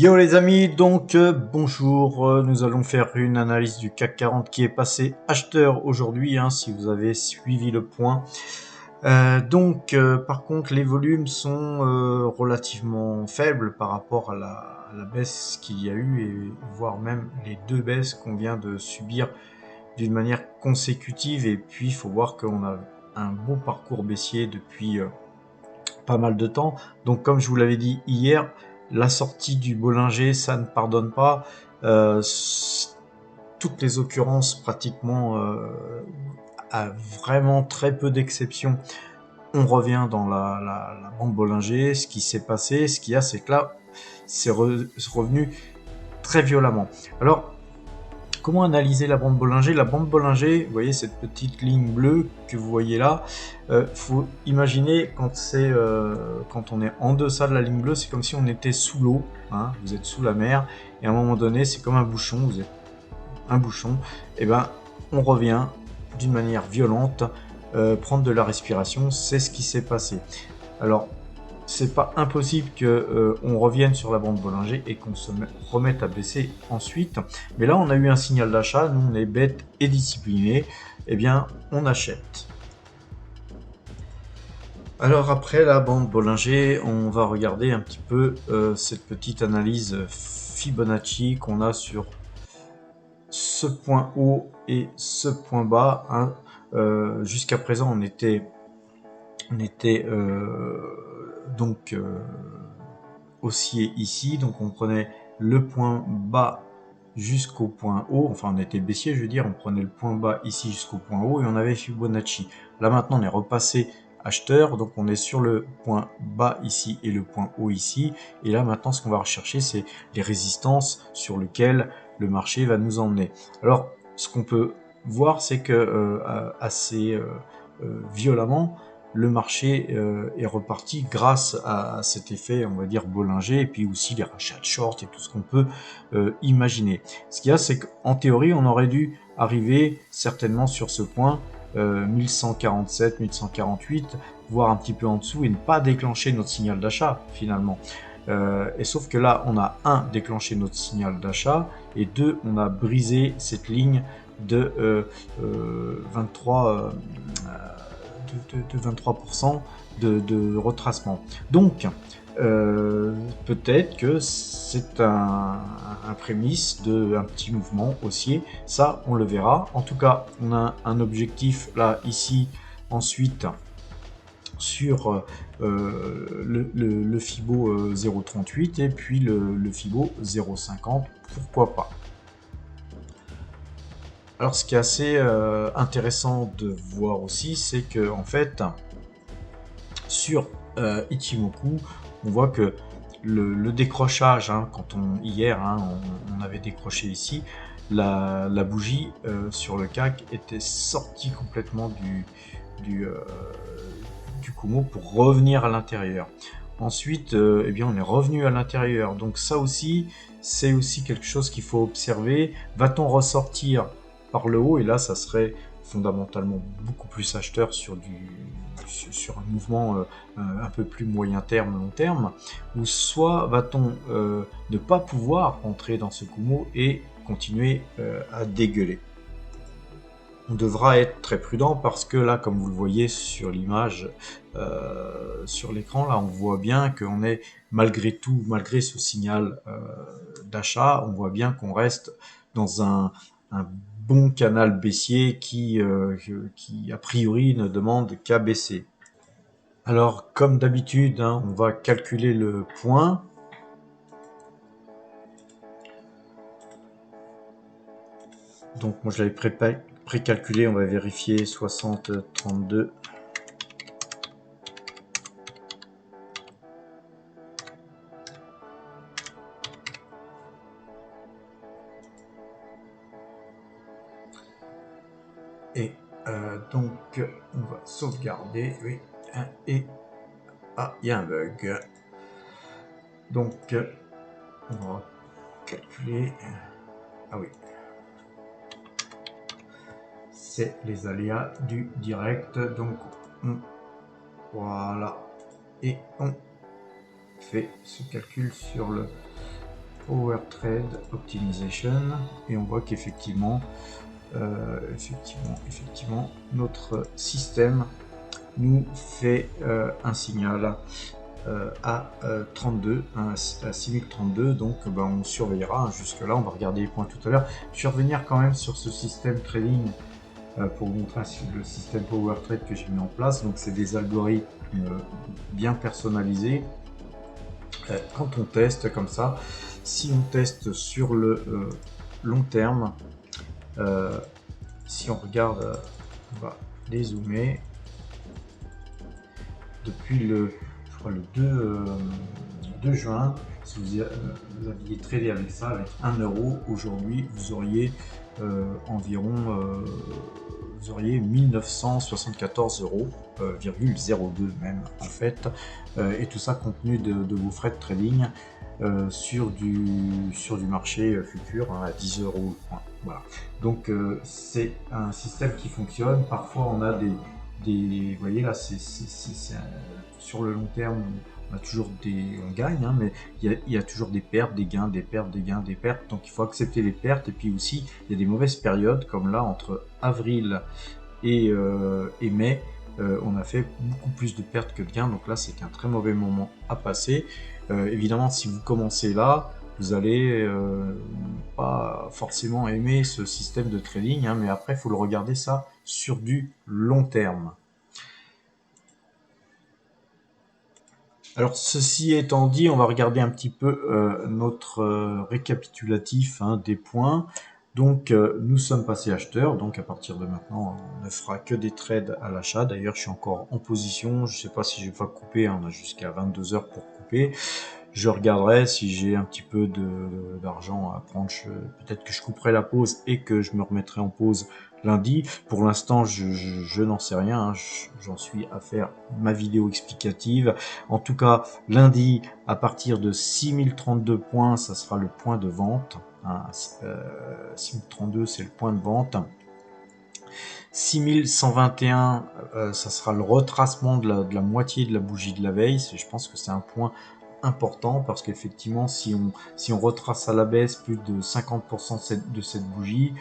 Yo les amis, donc bonjour, nous allons faire une analyse du CAC 40 qui est passé acheteur aujourd'hui, si vous avez suivi le point. Par contre les volumes sont relativement faibles par rapport à la baisse qu'il y a eu, et voire même les deux baisses qu'on vient de subir d'une manière consécutive. Et puis il faut voir qu'on a un beau parcours baissier depuis pas mal de temps. Donc comme je vous l'avais dit hier, la sortie du Bollinger, ça ne pardonne pas. Toutes les occurrences pratiquement, à vraiment très peu d'exceptions, on revient dans la bande Bollinger. Ce qui s'est passé, ce qu'il y a, c'est que là, c'est revenu très violemment. Alors, comment analyser la bande Bollinger? La bande Bollinger, vous voyez cette petite ligne bleue que vous voyez là, faut imaginer quand on est en deçà de la ligne bleue, c'est comme si on était sous l'eau, vous êtes sous la mer, et à un moment donné, c'est comme un bouchon, vous êtes un bouchon, et ben on revient d'une manière violente, prendre de la respiration, c'est ce qui s'est passé. Alors, c'est pas impossible que on revienne sur la bande Bollinger et qu'on se remette à baisser ensuite. Mais là, on a eu un signal d'achat. Nous, on est bêtes et disciplinés. Eh bien, on achète. Alors après la bande Bollinger, on va regarder un petit peu cette petite analyse Fibonacci qu'on a sur ce point haut et ce point bas. Jusqu'à présent, on était haussier ici, donc on prenait le point bas jusqu'au point haut, enfin on était baissier, je veux dire, on prenait le point bas ici jusqu'au point haut et on avait Fibonacci. Là maintenant on est repassé acheteur, donc on est sur le point bas ici et le point haut ici, et là maintenant ce qu'on va rechercher, c'est les résistances sur lesquelles le marché va nous emmener. Alors ce qu'on peut voir, c'est que assez violemment, le marché est reparti grâce à cet effet, on va dire, Bollinger, et puis aussi les rachats de short et tout ce qu'on peut imaginer. Ce qu'il y a, c'est qu'en théorie, on aurait dû arriver certainement sur ce point 1147, 1148, voire un petit peu en dessous, et ne pas déclencher notre signal d'achat finalement. Et sauf que là, on a déclenché notre signal d'achat, et deux, on a brisé cette ligne de 23 de 23% de retracement. Donc, peut-être que c'est un prémisse d'un petit mouvement haussier. Ça, on le verra. En tout cas, on a un objectif là, ici, ensuite, sur le Fibo 0,38 et puis le Fibo 0,50. Pourquoi pas? Alors, ce qui est assez intéressant de voir aussi, c'est que en fait, sur Ichimoku, on voit que le décrochage, hier, on avait décroché ici, la bougie sur le CAC était sortie complètement du Kumo pour revenir à l'intérieur. Ensuite, eh bien, on est revenu à l'intérieur. Donc ça aussi, c'est aussi quelque chose qu'il faut observer. Va-t-on ressortir par le haut? Et là, ça serait fondamentalement beaucoup plus acheteur sur un mouvement un peu plus moyen terme, long terme, ou soit va-t-on ne pas pouvoir entrer dans ce Kumo et continuer à dégueuler? On devra être très prudent parce que là, comme vous le voyez sur l'image, sur l'écran, là, on voit bien qu'on est malgré tout, malgré ce signal d'achat, on voit bien qu'on reste dans un bon canal baissier qui a priori ne demande qu'à baisser. Alors, comme d'habitude, on va calculer le point. Donc, moi, je l'avais précalculé, on va vérifier 60, 32. Et donc, on va sauvegarder. Oui. Et il y a un bug. Donc, on va calculer. Ah oui. C'est les aléas du direct. Donc, voilà. Et on fait ce calcul sur le Power Trade Optimization et on voit qu'effectivement notre système nous fait un signal à 32, à 6032, donc on surveillera jusque là, on va regarder les points tout à l'heure. Je vais revenir quand même sur ce système trading pour vous montrer le système Power Trade que j'ai mis en place. Donc c'est des algorithmes bien personnalisés. Quand on teste comme ça, si on teste sur le long terme, si on regarde, on va dézoomer depuis le 2 juin. Si vous aviez tradé avec ça, avec 1 euro, aujourd'hui vous auriez environ 1974 euros, 0,02 même en fait, et tout ça compte tenu de vos frais de trading sur du marché futur à 10 euros le point. Voilà. Donc c'est un système qui fonctionne. Parfois on a vous voyez là, sur le long terme, on a toujours on gagne, hein, mais il y a toujours des pertes, des gains, des pertes, des gains, des pertes. Donc il faut accepter les pertes. Et puis aussi, il y a des mauvaises périodes, comme là entre avril et mai, on a fait beaucoup plus de pertes que de gains. Donc là, c'est un très mauvais moment à passer. Évidemment, si vous commencez là, vous allez pas forcément aimer ce système de trading, hein, mais après, il faut le regarder ça sur du long terme. Alors ceci étant dit, on va regarder un petit peu notre récapitulatif des points. Donc nous sommes passés acheteurs, donc à partir de maintenant on ne fera que des trades à l'achat. D'ailleurs je suis encore en position, je ne sais pas si je vais pas couper, on a jusqu'à 22 heures pour couper. Je regarderai si j'ai un petit peu d'argent à prendre, peut-être que je couperai la pause et que je me remettrai en pause lundi. Pour l'instant, je n'en sais rien, hein. J'en suis à faire ma vidéo explicative. En tout cas, lundi, à partir de 6032 points, ça sera le point de vente. 6032, c'est le point de vente. 6121, ça sera le retracement de la moitié de la bougie de la veille. Je pense que c'est un point important parce qu'effectivement si on retrace à la baisse plus de 50% de cette bougie,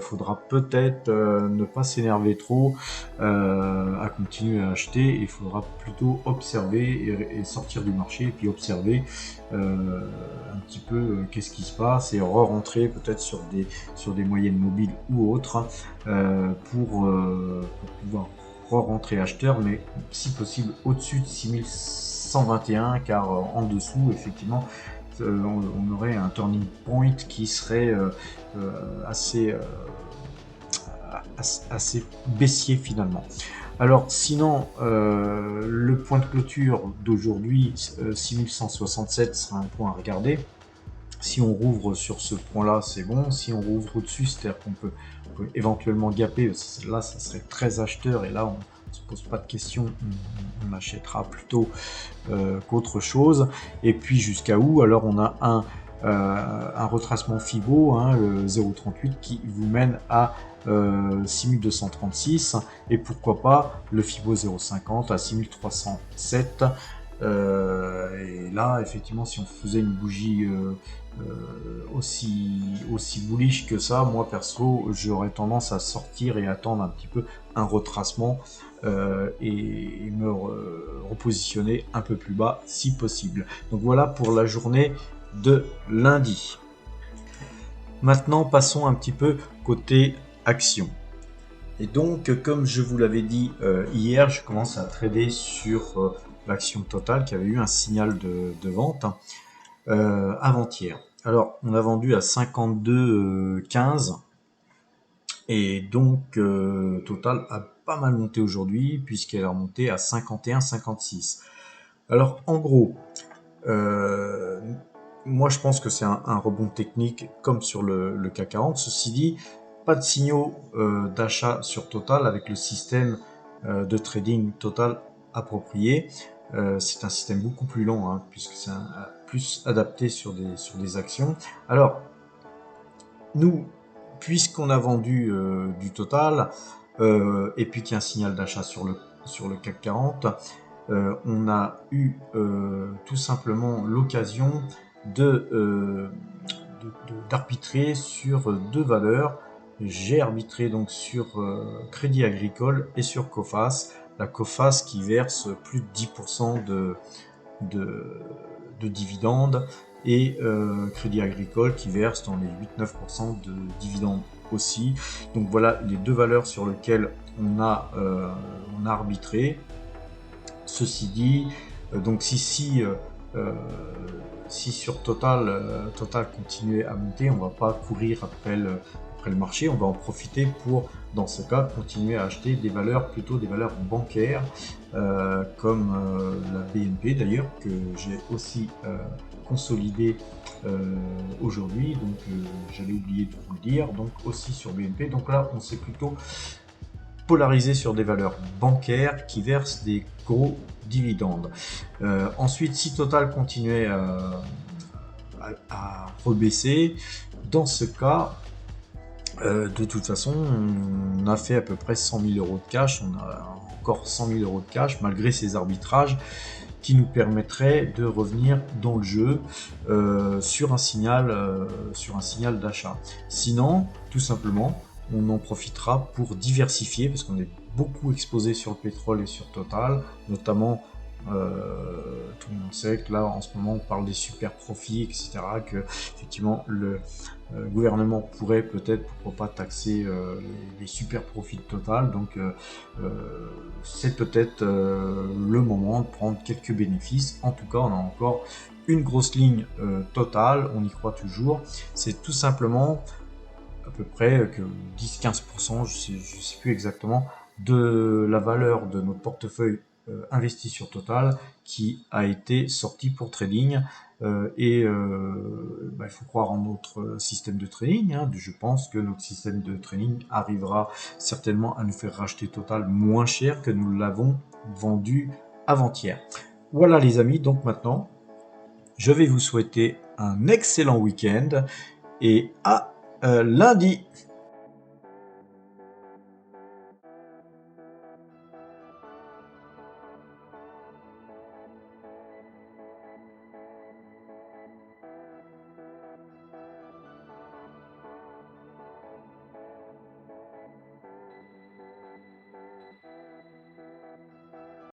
faudra peut-être ne pas s'énerver trop à continuer à acheter. Il faudra plutôt observer et sortir du marché et puis observer un petit peu qu'est-ce qui se passe et re-rentrer peut-être sur des moyennes mobiles ou autres pour pouvoir re-rentrer acheteur, mais si possible au-dessus de 6121, car en dessous effectivement on aurait un turning point qui serait assez baissier finalement. Alors sinon le point de clôture d'aujourd'hui 6167 sera un point à regarder. Si on rouvre sur ce point là c'est bon, si on rouvre au-dessus, c'est-à-dire qu'on peut éventuellement gaper, là ça serait très acheteur et là on se pose pas de questions, on achètera plutôt qu'autre chose. Et puis jusqu'à où? Alors on a un retracement Fibo, le 0,38 qui vous mène à 6236 et pourquoi pas le Fibo 0,50 à 6307. Et là effectivement si on faisait une bougie aussi bullish que ça, moi perso j'aurais tendance à sortir et attendre un petit peu un retracement et me repositionner un peu plus bas si possible. Donc voilà pour la journée de lundi. Maintenant passons un petit peu côté action. Et donc comme je vous l'avais dit hier, je commence à trader sur l'action Total qui avait eu un signal de vente avant-hier. Alors on a vendu à 52,15 et donc Total a pas mal monté aujourd'hui puisqu'elle a remonté à 51,56. Alors en gros, moi je pense que c'est un rebond technique comme sur le CAC 40. Ceci dit, pas de signaux d'achat sur Total avec le système de trading Total approprié. C'est un système beaucoup plus lent puisque c'est plus adapté sur des actions. Alors nous, puisqu'on a vendu du Total et puis qu'il y a un signal d'achat sur le CAC 40, on a eu tout simplement l'occasion d'arbitrer sur deux valeurs. J'ai arbitré donc sur Crédit Agricole et sur Coface. La Coface qui verse plus de 10% de dividendes et Crédit Agricole qui verse dans les 8-9% de dividendes aussi. Donc voilà les deux valeurs sur lesquelles on a arbitré. Ceci dit, donc si sur Total continuait à monter, on va pas courir après le marché, on va en profiter pour, dans ce cas, continuer à acheter des valeurs, plutôt des valeurs bancaires, comme la BNP d'ailleurs, que j'ai aussi consolidé aujourd'hui, donc j'allais oublier de vous le dire, donc aussi sur BNP. Donc là, on s'est plutôt polarisé sur des valeurs bancaires qui versent des gros dividendes. Ensuite, si Total continuait à rebaisser, dans ce cas, de toute façon, on a fait à peu près 100 000 euros de cash, on a encore 100 000 euros de cash malgré ces arbitrages qui nous permettraient de revenir dans le jeu sur un signal d'achat. Sinon, tout simplement, on en profitera pour diversifier parce qu'on est beaucoup exposé sur le pétrole et sur Total, notamment tout le monde sait que là en ce moment on parle des super profits, etc., que effectivement le gouvernement pourrait peut-être, pourquoi pas, taxer les super profits de Total, donc c'est peut-être le moment de prendre quelques bénéfices. En tout cas, on a encore une grosse ligne Total, on y croit toujours. C'est tout simplement à peu près que 10-15%, je sais plus exactement, de la valeur de notre portefeuille investi sur Total qui a été sorti pour trading. Il faut croire en notre système de trading. Je pense que notre système de trading arrivera certainement à nous faire racheter Total moins cher que nous l'avons vendu avant-hier. Voilà les amis, donc maintenant, je vais vous souhaiter un excellent week-end et à lundi.